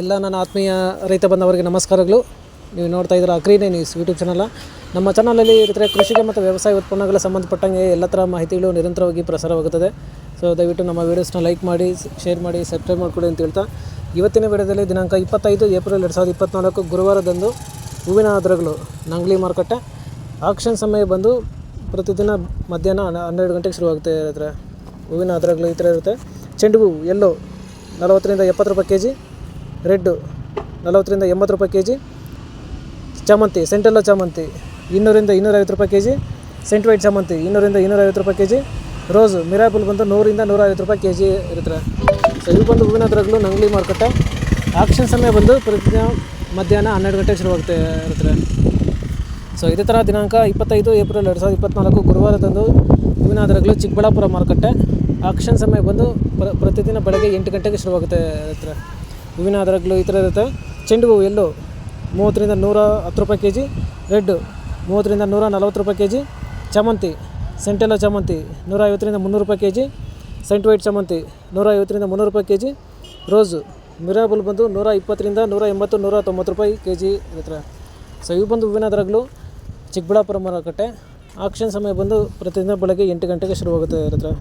ಎಲ್ಲ ನನ್ನ ಆತ್ಮೀಯ ರೈತ ಬಂಧವರಿಗೆ ನಮಸ್ಕಾರಗಳು. ನೀವು ನೋಡ್ತಾ ಇದ್ದೀರಾ ಅಗ್ರಿನೇ ನ್ಯೂಸ್ ಯೂಟ್ಯೂಬ್ ಚಾನಲ್. ನಮ್ಮ ಚಾನಲಲ್ಲಿ ಇತರ ಕೃಷಿಗೆ ಮತ್ತು ವ್ಯವಸಾಯ ಉತ್ಪನ್ನಗಳ ಸಂಬಂಧಪಟ್ಟಂಗೆ ಎಲ್ಲ ಥರ ಮಾಹಿತಿಗಳು ನಿರಂತರವಾಗಿ ಪ್ರಸಾರವಾಗುತ್ತದೆ. ಸೊ ದಯವಿಟ್ಟು ನಮ್ಮ ವೀಡಿಯೋಸ್ನ ಲೈಕ್ ಮಾಡಿ, ಶೇರ್ ಮಾಡಿ, ಸಬ್ಸ್ಕ್ರೈಬ್ ಮಾಡಿಕೊಡಿ ಅಂತ ಹೇಳ್ತಾ, ಇವತ್ತಿನ ವಿಡಿಯೋದಲ್ಲಿ ದಿನಾಂಕ 25 ಏಪ್ರಿಲ್ 2024 ಗುರುವಾರದಂದು ಹೂವಿನ ಆಧಾರಗಳು ನಂಗ್ಲಿ ಮಾರುಕಟ್ಟೆ ಆಕ್ಷನ್ ಸಮಯ ಬಂದು ಪ್ರತಿದಿನ ಮಧ್ಯಾಹ್ನ 12 ಗಂಟೆಗೆ ಶುರುವಾಗುತ್ತೆ. ಇರುತ್ತೆ ಹೂವಿನ ಆಧಾರಗಳು ಈ ಥರ ಇರುತ್ತೆ. ಚೆಂಡು ಹೂವು ಎಲ್ಲೋ 40ರಿಂದ 70 ರೂಪಾಯಿ ಕೆ ಜಿ, ರೆಡ್ಡು 40ರಿಂದ 80 ರೂಪಾಯಿ ಕೆ ಜಿ, ಚಾಮಂತಿ ಸೆಂಟೆಲ್ಲ ಚಾಮಂತಿ 200ರಿಂದ 250 ರೂಪಾಯಿ ಕೆ ಜಿ, ಸೆಂಟ್ ವೈಟ್ ಚಾಮಂತಿ 200ರಿಂದ 250 ರೂಪಾಯಿ ಕೆ ಜಿ, ರೋಸು ಮಿರಾಬಲ್ ಬಂದು 100ರಿಂದ 150 ರೂಪಾಯಿ ಕೆ ಜಿ ಇರುತ್ತೆ. ಸೊ ಇವು ಬಂದು ಹೂವಿನ ಆಧಾರಗಳು ನಂಗ್ಲಿ ಮಾರುಕಟ್ಟೆ ಆಕ್ಷನ್ ಸಮಯ ಬಂದು ಪ್ರತಿದಿನ ಮಧ್ಯಾಹ್ನ 12 ಗಂಟೆಗೆ ಶುರುವಾಗುತ್ತೆ ಇರುತ್ತೆ. ಸೊ ಇದೇ ಥರ ದಿನಾಂಕ 25 ಏಪ್ರಿಲ್ 2024 ಗುರುವಾರದಂದು ಹೂವಿನ ಆಧಾರಗಳು ಚಿಕ್ಕಬಳ್ಳಾಪುರ ಮಾರುಕಟ್ಟೆ ಆಕ್ಷನ್ ಸಮಯ ಬಂದು ಪ್ರತಿದಿನ ಬೆಳಗ್ಗೆ 8 ಗಂಟೆಗೆ ಶುರುವಾಗುತ್ತೆ ಇರುತ್ತೆ. ಹೂವಿನ ಆಧಾರಗಳು ಈ ಥರ ಇರುತ್ತೆ. ಚೆಂಡು ಹೂವು ಎಲ್ಲೋ 30ರಿಂದ 110 ರೂಪಾಯಿ ಕೆ ಜಿ, ರೆಡ್ಡು 30ರಿಂದ 140 ರೂಪಾಯಿ ಕೆ ಜಿ, ಚಾಮಂತಿ ಸೆಂಟೆಲ್ಲ ಚಾಮಂತಿ 150ರಿಂದ 300 ರೂಪಾಯಿ ಕೆ ಜಿ, ಸೆಂಟ್ ವೈಟ್ ಚಾಮಂತಿ 150ರಿಂದ 300 ರೂಪಾಯಿ ಕೆ ಜಿ, ರೋಸು ಮಿರಾಬಲ್ ಬಂದು 120ರಿಂದ 180 190 ರೂಪಾಯಿ ಕೆ ಜಿ ಇರುತ್ತೆ. ಸೊ ಇವು ಬಂದು ಹೂವಿನ ಆಧಾರಗಳು ಚಿಕ್ಕಬಳ್ಳಾಪುರ ಮಾರುಕಟ್ಟೆ ಆಕ್ಷನ್ ಸಮಯ ಬಂದು ಪ್ರತಿದಿನ ಬೆಳಗ್ಗೆ 8 ಗಂಟೆಗೆ ಶುರುವಾಗುತ್ತೆ ಇರುತ್ತೆ.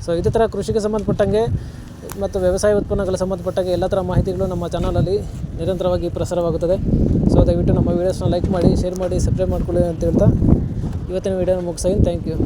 ಸೊ ಇದೇ ಥರ ಕೃಷಿಗೆ ಸಂಬಂಧಪಟ್ಟಂಗೆ ಮತ್ತು ವ್ಯವಸಾಯ ಉತ್ಪನ್ನಗಳ ಸಂಬಂಧಪಟ್ಟಂಗೆ ಎಲ್ಲ ಥರ ಮಾಹಿತಿಗಳು ನಮ್ಮ ಚಾನಲಲ್ಲಿ ನಿರಂತರವಾಗಿ ಪ್ರಸಾರವಾಗುತ್ತದೆ. ಸೊ ದಯವಿಟ್ಟು ನಮ್ಮ ವೀಡಿಯೋಸ್ನ ಲೈಕ್ ಮಾಡಿ, ಶೇರ್ ಮಾಡಿ, ಸಬ್ಸ್ಕ್ರೈಬ್ ಮಾಡ್ಕೊಳ್ಳಿ ಅಂತ ಹೇಳ್ತಾ ಇವತ್ತಿನ ವೀಡಿಯೋನ ಮುಗಿಸ್ತೀನಿ. Thank you.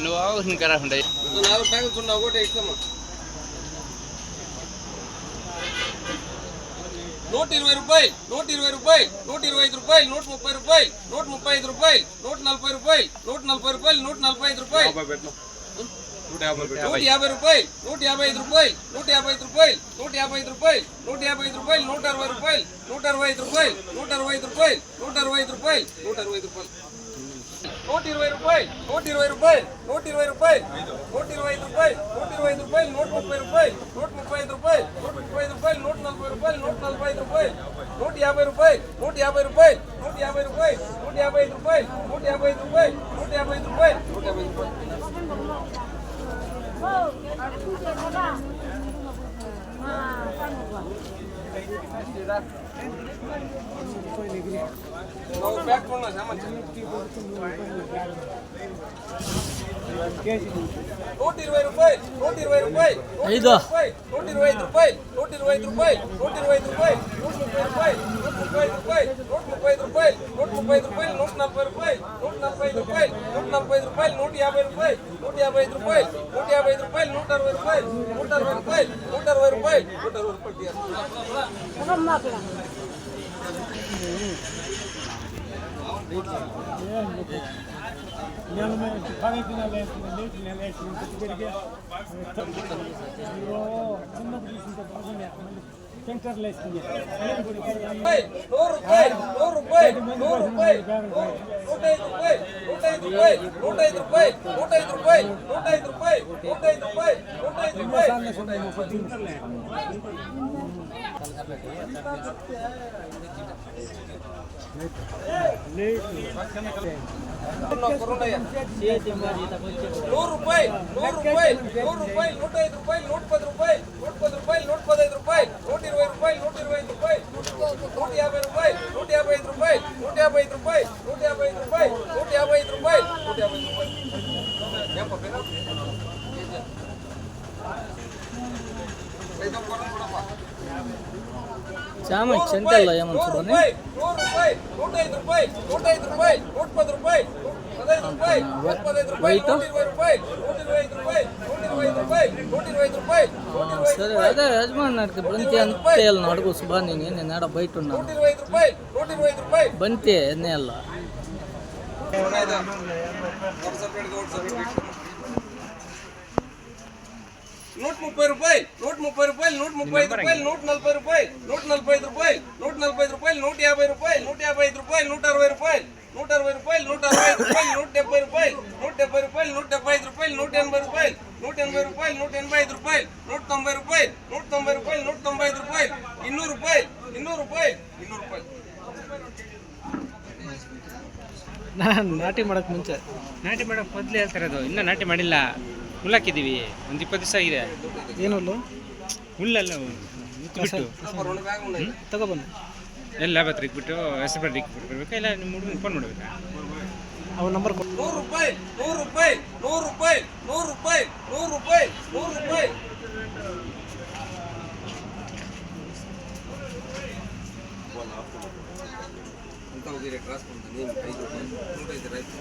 నువ్వు ఆలోచన కరాకుండా 4 ప్యాకెట్స్ ఉన్నా ఒకటి ఇస్తామా. 120 రూపాయలు, 120 రూపాయలు, 125 రూపాయలు, 130 రూపాయలు, 135 రూపాయలు, 140 రూపాయలు, 140 రూపాయలు, 145 రూపాయలు, 150 రూపాయలు, 155 రూపాయలు, 155 రూపాయలు, 155 రూపాయలు, 155 రూపాయలు, 160 రూపాయలు, 165 రూపాయలు, 165 రూపాయలు, 165 రూపాయలు, 165 రూపాయలు. 120 రూపాయలు 120 రూపాయలు 120 రూపాయలు 125 రూపాయలు 125 రూపాయలు 130 రూపాయలు 135 రూపాయలు 135 రూపాయలు 140 రూపాయలు 145 రూపాయలు 150 రూపాయలు 150 రూపాయలు 150 రూపాయలు 155 రూపాయలు 155 రూపాయలు 155 రూపాయలు 150 రూపాయలు ನಾವು ಪ್ಯಾಕ್ ಮಾಡೋಣ ಸಾಮಾನು 120 రూపాయలు 120 రూపాయలు 125 రూపాయలు 125 రూపాయలు 125 రూపాయలు 130 రూపాయలు 135 రూపాయలు 130 రూపాయలు 130 రూపాయలు 140 రూపాయలు 145 రూపాయలు 145 రూపాయలు 150 రూపాయలు 155 రూపాయలు 150 రూపాయలు 160 రూపాయలు 160 రూపాయలు 160 రూపాయలు 160 రూపాయలు చామన్ సెంటర్లో ఏమన్నా చూడండి 105 రూపాయలు 110 రూపాయలు 110 రూపాయలు 15 రూపాయలు 120 రూపాయలు 125 రూపాయలు 125 రూపాయలు 125 రూపాయలు సరే అదే యజమానికి బంతి ఎంత వేయాలని అడుగు సుభా నేను ఆడ బయట ఉన్నాను 125 రూపాయలు 125 రూపాయలు బంతి ఎన్ని వేయాల 130 రూపాయలు 130 రూపాయలు 135 రూపాయలు 140 రూపాయలు 145 రూపాయలు 140 రూపాయలు 150 రూపాయలు 155 రూపాయలు 160 రూపాయలు 160 రూపాయలు 165 రూపాయలు 170 రూపాయలు 170 రూపాయలు 175 రూపాయలు 180 రూపాయలు 180 రూపాయలు 185 రూపాయలు 190 రూపాయలు 190 రూపాయలు 195 రూపాయలు 200 రూపాయలు 200 రూపాయలు 200 రూపాయలు ನಾಟಿ ಮಾಡಕ್ಕೆ ಮುಂಚೆ ನಾಟಿ ಮಾಡೋಕೆ ಮೊದಲು ಹೇಳ್ತಾರೆ ಅದು ಇನ್ನೂ ನಾಟಿ ಮಾಡಿಲ್ಲ ಹುಲ್ಲಾಕಿದ್ದೀವಿ ಒಂದು 20 ದಿವಸ ಆಗಿದೆ ಏನು ಹುಲ್ಲು ಹುಲ್ಲಲ್ಲ ಬಿಟ್ಟು ತಗೊಬನ್ನಿ ಎಲ್ಲ ಲಾಭ ಇಕ್ಬಿಟ್ಟು ಹೆಸರು ಬರ್ದು ಇಕ್ಬಿಟ್ಟು ಬರ್ಬೇಕಾ ಇಲ್ಲ ನಿಮ್ಮ ಹುಡುಗನ ಫೋನ್ ಮಾಡ್ಬೇಕಾ ಅವ್ರ ನಂಬರ್ 100 ರೂಪಾಯಿ 100 ರೂಪಾಯಿ 100 ರೂಪಾಯಿ 100 ರೂಪಾಯಿ 100 ರೂಪಾಯಿ 100 ರೂಪಾಯಿ ಅಂತ ಹೋಗಿರಿ ಕ್ರಾಸ್ ಮಾಡ್ತೀನಿ 5 ರೂಪಾಯಿ 105 ರೈಟ್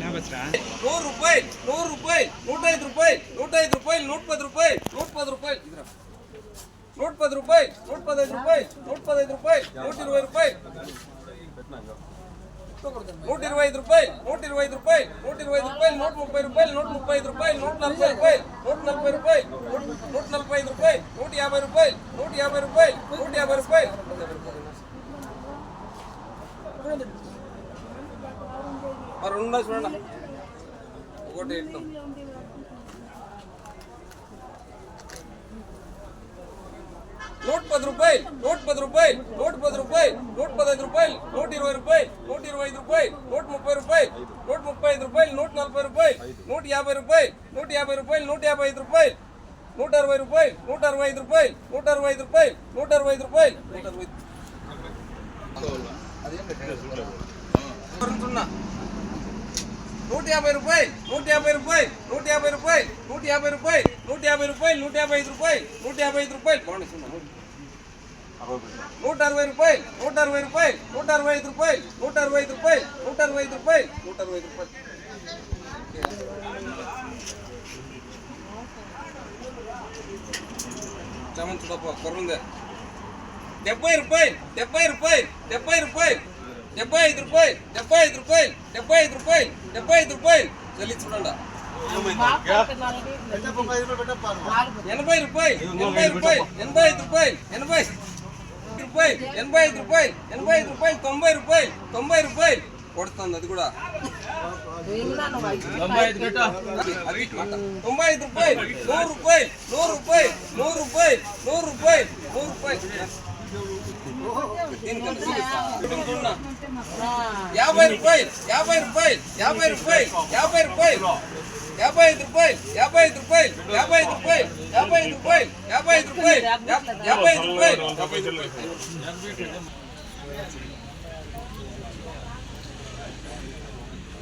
ಲಾಭ ಹತ್ರ 100 ರೂಪಾಯಿ 100 ರೂಪಾಯಿ 105 ರೂಪಾಯಿ 105 ರೂಪಾಯಿ 110 ರೂಪಾಯಿ 110 ರೂಪಾಯಿ ಇದ್ರ 110 ರೂಪಾಯಿ 115 ರೂಪಾಯಿ 115 ರೂಪಾಯಿ 120 ರೂಪಾಯಿ 125 ರೂಪಾಯಿ 125 ರೂಪಾಯಿ 125 ರೂಪಾಯಿ 130 ರೂಪಾಯಿ 135 ರೂಪಾಯಿ 140 ರೂಪಾಯಿ 140 ರೂಪಾಯಿ 145 ರೂಪಾಯಿ 150 ರೂಪಾಯಿ 150 ರೂಪಾಯಿ 150 ರೂಪಾಯಿ और उन्ना सुनना ఒకటి ఇద్దాం నోట్ 10 రూపాయలు నోట్ 10 రూపాయలు నోట్ 10 రూపాయలు నోట్ 15 రూపాయలు నోట్ 20 రూపాయలు నోట్ 25 రూపాయలు నోట్ 30 రూపాయలు నోట్ 35 రూపాయలు నోట్ 40 రూపాయలు నోట్ 50 రూపాయలు నోట్ 50 రూపాయలు నోట్ 55 రూపాయలు 160 రూపాయలు 165 రూపాయలు 165 రూపాయలు 165 రూపాయలు 150 రూపాయలు 150 రూపాయలు 150 రూపాయలు 150 రూపాయలు 150 రూపాయలు 155 రూపాయలు 155 రూపాయలు బాగుంది 160 రూపాయలు 160 రూపాయలు 165 రూపాయలు 165 రూపాయలు 165 రూపాయలు 165 రూపాయలు చామన్ చూడప్ప కొర్రుందే 70 రూపాయలు 70 రూపాయలు 70 రూపాయలు 75 రూపాయలు 75 రూపాయలు 75 రూపాయలు 75 రూపాయలు చలి చూడండి 80 రూపాయలు 80 రూపాయలు 85 రూపాయలు 85 రూపాయలు 85 రూపాయలు 85 రూపాయలు 90 రూపాయలు 90 రూపాయలు కొడుతుంది అది కూడా 95 రూపాయలు 100 రూపాయలు 100 రూపాయలు 100 రూపాయలు 100 రూపాయలు 100 రూపాయలు 50 రూపాయలు 50 రూపాయలు 50 రూపాయలు 50 రూపాయలు 55 రూపాయలు 55 రూపాయలు 55 రూపాయలు 55 రూపాయలు 55 రూపాయలు 55 రూపాయలు 50 రూపాయలు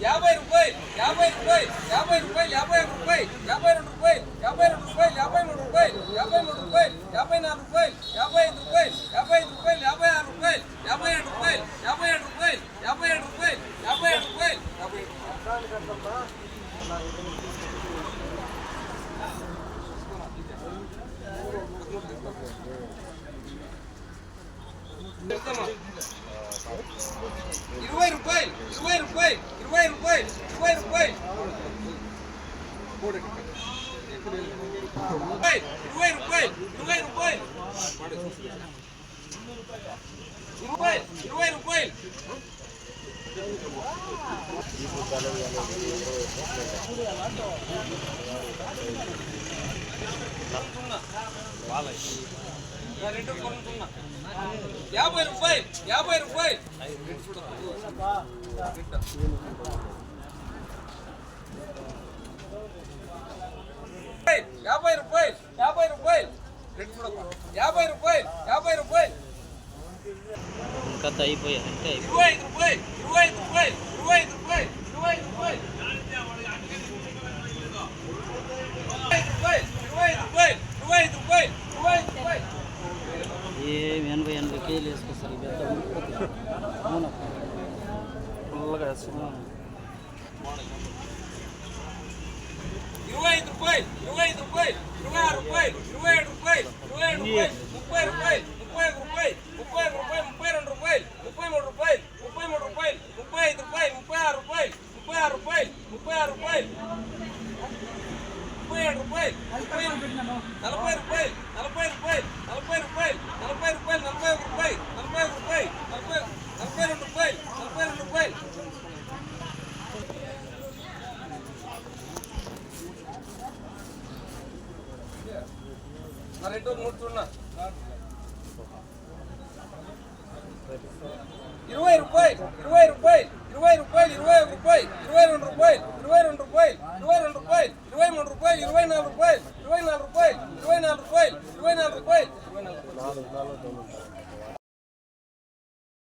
50 రూపాయలు 50 రూపాయలు 52 రూపాయలు 52 రూపాయలు 53 రూపాయలు 53 రూపాయలు 54 రూపాయలు 55 రూపాయలు 55 రూపాయలు 56 రూపాయలు 57 రూపాయలు 57 రూపాయలు 57 రూపాయలు 57 రూపాయలు 20 రూపాయలు 20 రూపాయలు 20 రూపాయలు 20 రూపాయలు 20 రూపాయలు 20 రూపాయలు 20 రూపాయలు రెండు కొనుక్కున్నా 50 రూపాయలు 50 రూపాయలు 50 రూపాయలు 50 రూపాయలు 50 రూపాయలు 50 రూపాయలు కథ అయిపోయాయి అంటే 25 రూపాయలు 25 రూపాయలు 25 రూపాయలు 25 రూపాయలు 25 రూపాయలు 25 రూపాయలు 25 రూపాయలు ఏం 80 కేజీలు వేసుకొస్తారు అవును ఫుల్గా వేసుకున్నాను 25 రూపాయలు 25 రూపాయలు 26 రూపాయలు 27 రూపాయలు 27 రూపాయలు 30 రూపాయలు 30 రూపాయలు 30 రూపాయలు 32 రూపాయలు 33 రూపాయలు 33 రూపాయలు 35 రూపాయలు 36 రూపాయలు 36 రూపాయలు 36 రూపాయలు 37 రూపాయలు 40 రూపాయలు 40 రూపాయలు 40 రూపాయలు 40 రూపాయలు 40 రూపాయలు 40 రూపాయలు 42 రూపాయలు 42 రూపాయలు రెండు నూటున్నా 20 రూపాయలు 20 రూపాయలు 20 రూపాయలు 21 రూపాయలు 22 రూపాయలు 22 రూపాయలు 22 రూపాయలు 23 రూపాయలు 24 రూపాయలు 24 రూపాయలు 24 రూపాయలు 24 రూపాయలు 24 రూపాయలు